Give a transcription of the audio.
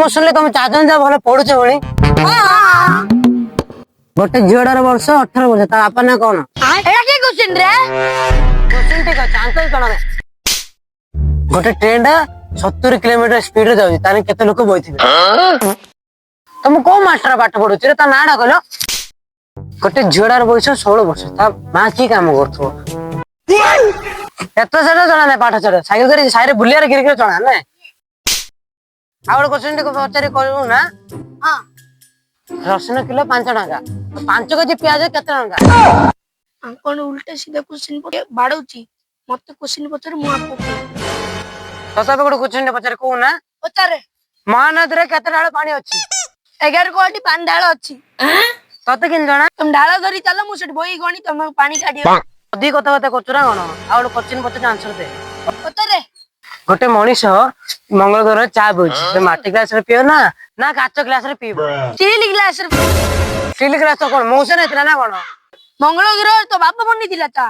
ମୁଁ ଶୁଣିଲି ତମେ ଚାରି ଜଣ ଭଲ ପଢୁଛ ଭଳି। ଗୋଟେ ଝିଅଟାର ବର୍ଷ 18 ବର୍ଷ, ତା ବାପା ନା କଣ? କୋଶ୍ଚିନ୍ ରେ କୋଶ୍ଚିନ୍ ଠିକ ଅଛି, ଆନ୍ସର କଣ? ଗୋଟେ ଟ୍ରେନ ଟା 70 କିଲୋମିଟର ସ୍ପିଡ ରେ ଯାଉଛି, ତାହେଲେ କେତେ ଲୋକ ବଇଥିବେ? ତମେ କୋଉ ମାଷ୍ଟର ପାଠ ପଢୁଛ ରେ, ତା ନାଁ ଟା କହିଲ? ଗୋଟେ ଝିଅଟାର ବୟସ 16 ବର୍ଷ, ତା ମା କି କାମ କରୁଥିବ? ଏତ ସେଟା ଜଣା ନାହିଁ, ପାଠ ଛାଡ। ସାଇକେଲ ଧରି ସାଇରେ ବୁଲିବାରେ ଗିରି ଗିରି ଜଣା ନାଇଁ। ଆଉ ଗୋଟେ କୋଶ୍ଚିନ୍ ଟିକେ ପଚାରି କହିବୁ ନା? ରସୁଣ କିଲୋ 5 ଟଙ୍କା, 5 କେଜି ପିଆଜ କେତେ ଟଙ୍କା? କଣ ଉଲ୍ଟା ସିଧା କୋଶ୍ଚିନ୍ ବାଡଉଛି ମତେ କୋଶ୍ଚିନ୍ ପଚାରେ ମୁଁ ଆପଣଙ୍କୁ ତଥାପି ଗୋଟେ କୋଶ୍ଚିନ୍ ଟେ ପଚାରି କହୁ ନା? ପଚାରେ। ମହାନଦୀରେ କେତେ ଢାଳ ପାଣି ଅଛି? 11 କୋଟି ପାଣି ଢାଳ ଅଛି। ତତେ କେମିତି ଜଣା? ତମେ ଢାଳ ଧରି ଚାଲ, ମୁଁ ସେଠି ବହି ଗଣି ତମକୁ ପାଣି କାଢିବ। ଅଧିକ କଥାବାର୍ତ୍ତା କରୁଛୁ ନା କଣ? ଆଉ ଗୋଟେ କୋଶ୍ଚିନ୍ ପଚାରୁଛି, ଆନ୍ସର ଦେ। ପଚାରେ। ଗୋଟେ ମଣିଷ ମଙ୍ଗଳ ଗ୍ରହରେ ଚା ପିଉଛି, ସେ ମାଟି ଗ୍ଲାସ ରେ ପିଇବ ନା କାଚ ଗ୍ଲାସ ରେ ପିଇବ? ଷ୍ଟିଲ ଗ୍ଲାସ ରେ। ଷ୍ଟିଲ ଗ୍ଲାସ ତ କଣ ମଉସା ନେଇଥିଲା ନା କଣ? ମଙ୍ଗଳ ଗ୍ରହ ତ ବାପା ବନେଇଥିଲା ତା